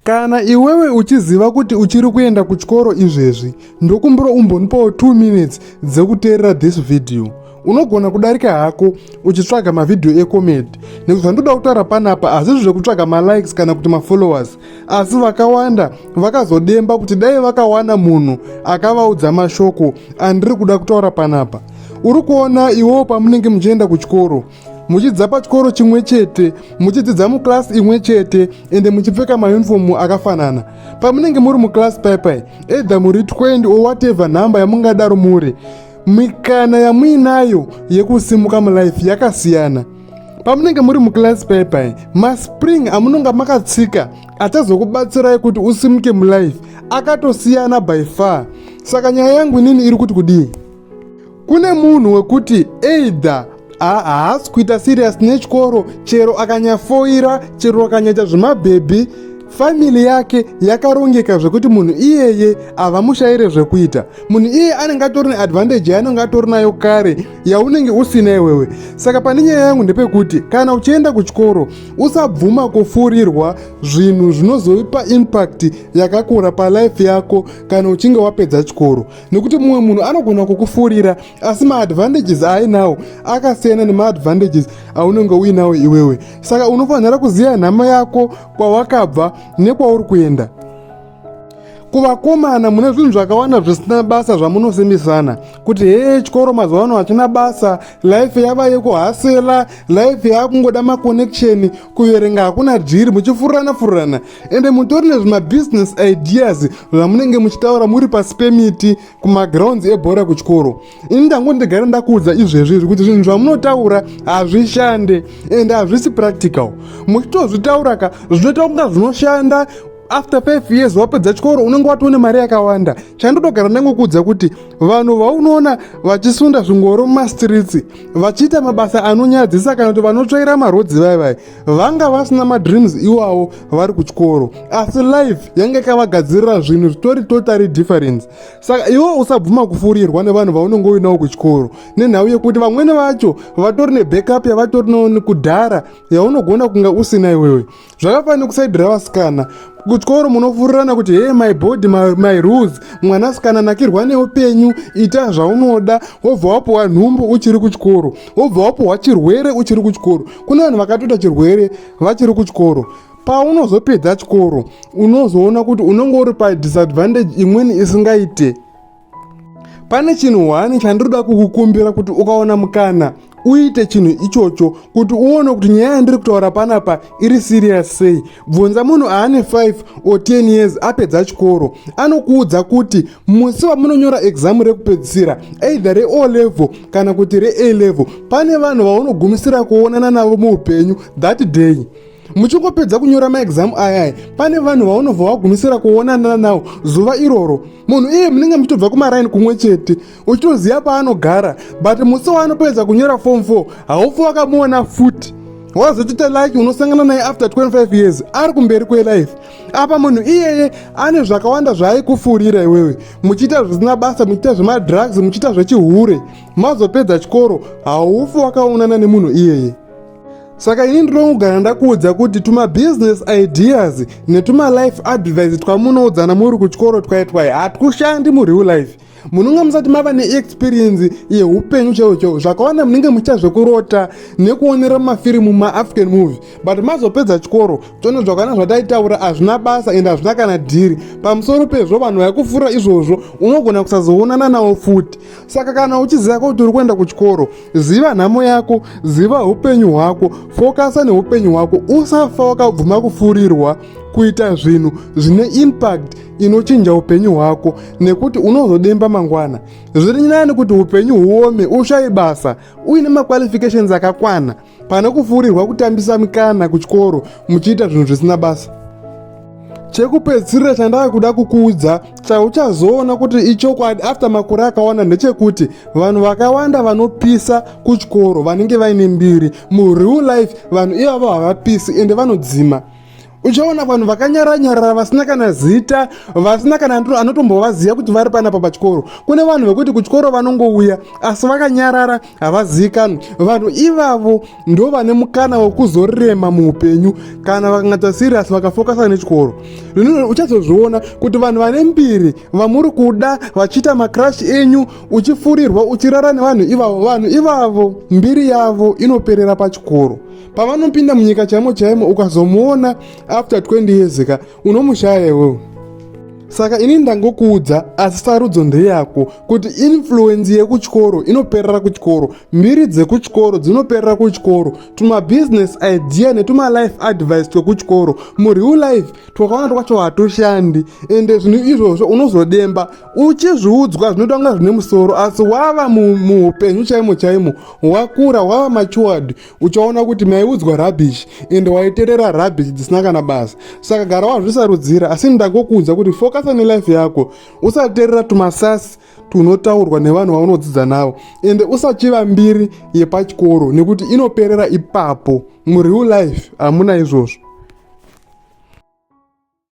Kana iwewe uchiziva kuti uchiri kuenda kuchikoro izvezvi, ndokumbira umbonipawo 2 minutes dzekuteerera this video. Unogona kudarika hako uchitsvaga mavideo ecomedy. Nekuti zvandoda kutaura panapa hazvizvo zvekutsvaga malikes kana kuti mafollowers, asi vakawanda vakazodemba kuti dai vakawana munhu akavaudza mashoko andiri kuda kutaura panapa. Uri kuona iwewo pamunenge muchienda kuchikoro, muchidza pachikoro chimwe chete, muchidzidza muklasi imwe chete, ende muchipfeka mayunifomu akafanana. Pamunenge muri muklasi paipai, either muri 20 or whatever nhamba yamungadaro muri, mikana yamuinayo yekusimuka mulife yakasiyana. Pamunenge muri muklasi paipai, maspring amunonga makatsika achazokubatsirai kuti usimuke mulife akatosiyana by far. Saka nyaya yangu inini iri kuti kudii? Kune munhu wekuti either haasi kuita serious nechikoro, chero akanyafoira, chero akanyaita zvemabhebhi, family yake yakarongeka zvekuti munhu iyeye havamushayire zvekuita. Munhu iye anenge atori neadvantage yaanenge atori nayo kare yaunenge usina iwewe. Saka pane nyaya yangu ndepekuti kana uchienda kuchikoro usabvuma kufurirwa zvinhu zvinozoipa impact yakakura palife yako kana uchinge wapedza chikoro. Nekuti mumwe munhu anogona kukufurira asi maadvantages ainawo akasiyana nemaadvantages aunenge uinawo iwewe. Saka unofanira kuziva nhama yako, kwawakabva nekwauri kuenda. Kuvakomana mune zvinhu zvakawanda zvisina basa zvamunosimbisana kuti chikoro mazuva ano hachina basa, life yava yekuhasela, life yakungoda maconnection, kuverenga hakuna jiri, muchifurirana ende mutori nezvimabusiness ideas zvamunenge muchitaura muri pasi pemiti kumagrounds ebhora kuchikoro. Ini ndango ndigara ndakuudza izvezvi kuti zvinhu zvamunotaura hazvishande ende hazvisi practical. Muchitozvitauraka zvinoita kunga zvinoshanda. After 5 years wapedza chikoro unenge watoone mari yakawanda. Chandotogara ndangokuudza kuti vanhu vaunoona vachisunda zvingoro mumastreets vachiita mabasa anonyadzisa kana kuti vanotsvaira marodzi vaivai, vanga vasina madreams iwawo vari kuchikoro, asi life yange ikavagadzirira zvinhu zvitori totally different. Saka iwo usabvuma kufurirwa nevanhu vaunenge uinawo kuchikoro, nenhau yekuti vamweni vacho vatori nebackup yavatori nawo kudhara yaunogona kunga usina iwewe. Zvakafanira kusaidhira vasikana kuchikoro munofurirana kuti my body my rules, mwanasikana nakirwa neupenyu, ita zvaunoda, wobva wapuwa nhumbu uchiri kuchikoro, wobva wapuwa chirwere uchiri kuchikoro. Kune vanhu vakatoita chirwere vachiri kuchikoro. Paunozopedza chikoro unozoona kuti unenge uri padisadvantage imweni isingaite. Pane chinhu 1 chandiroda kukukumbira kuti ukaona mukana uite chinhu ichocho kuti uone kuti nyaya yandiri kutaura panapa iri serious sei. Bvunza munhu aane 5 or 10 years apedza chikoro, anokuudza kuti musi wamunonyora exam rekupedzisira either re-O level kana kuti re-A level, pane vanhu vaunogumisira kuonana navo muupenyu that day. Muchingopedza kunyora maexam ayai, pane vanhu vaunobva wagumisira kuonana navo zuva iroro. Munhu iye munenge muchitobva kumaraini kumwe chete, uchitoziva paanogara, but musi waanopedza kunyora form 4 haufi wakamuona futi. Wazotoita like unosangana naye after 25 years ari kumberi kwelife. Apa munhu iyeye ane zvakawanda zvaaikufurira iwewe, muchiita zvisina basa, muchiita zvemadrugs, muchiita zvechihure. Mazopedza chikoro haufi wakaonana nemunhu iyeye. Saka ini ndinogara ndakuudza kuti tuma business ideas netuma life advice twamunoudzana muri kuchikoro twaitwai hatushandi mureal life. Munonga musati mava neexperience yeupenyu chaiwo zvakawanda munenge muchiita zvekurota nekuonera mumafirimu maafrican movie, but mazopedza chikoro tone zvakana zvataitaura hazvina basa ende hazvina kana dhiri. Pamusoro pezvo vanhu vaikufurira izvozvo unogona kusazoonana navo futi. Saka kana uchiziva kuti uri kuenda kuchikoro, ziva nhamo yako, ziva upenyu hwako, fokasa neupenyu hwako, usafa wakabvuma kufurirwa kuita zvinhu zvine impact inochinja upenyu hwako, nekuti unozodemba mangwana. Zviri nyaya kuti upenyu huome ushayi basa uine maqualifications akakwana pane kufurirwa kutambisa mikana kuchikoro muchiita zvinhu zvisina basa. Chekupedzisira chandava kuda kukuudza chauchazoona kuti ichokwadi after makore akawanda ndechekuti vanhu vakawanda vanopisa kuchikoro vanenge vaine mbiri. Mureal life vanhu ivavo havapisi ende vanodzima. uchaona vanhu vakanyaranyarara vasina kana zita, vasina kana anotombovaziva kuti vari panapa pachikoro. Kune vanhu vekuti kuchikoro vanongouya asi vakanyarara, havazivikanwi. Vanhu ivavo ndo vane mukana wekuzorema muupenyu kana vakangata serious vakafokasa nechikoro. Zvino uchazozviona kuti vanhu vane mbiri vamuri kuda vachiita macrush enyu, uchifurirwa uchirara nevanhu ivavo, vanhu ivavo mbiri yavo inoperera pachikoro. Pavanopinda munyika chaimo ukazomuona after 20 years unomushaya iwewe. Saka ini ndangokuudza asi sarudzo ndeyako kuti influence yekuchikoro inoperera kuchikoro, mbiri dzekuchikoro dzinoperera kuchikoro, tuma business idea netuma life advice twekuchikoro mureal life twakaona twacho hatoshandi. Ende zvinhu izvozvo unozodemba uchizviudzwa zvinoita kunge zvine musoro, asi wava muupenyu chaimo wakura wava matured uchaona kuti maiudzwa rubbish ende waiterera rubbish dzisina kana basa. Saka gara wazvisarudzira, asi ndangokuudza kuti focus nelife yako, usateerera tumasasi tunotaurwa nevanhu vaunodzidza navo, ende usachiva mbiri yepachikoro nekuti inoperera ipapo. Mureal life hamuna izvozvo.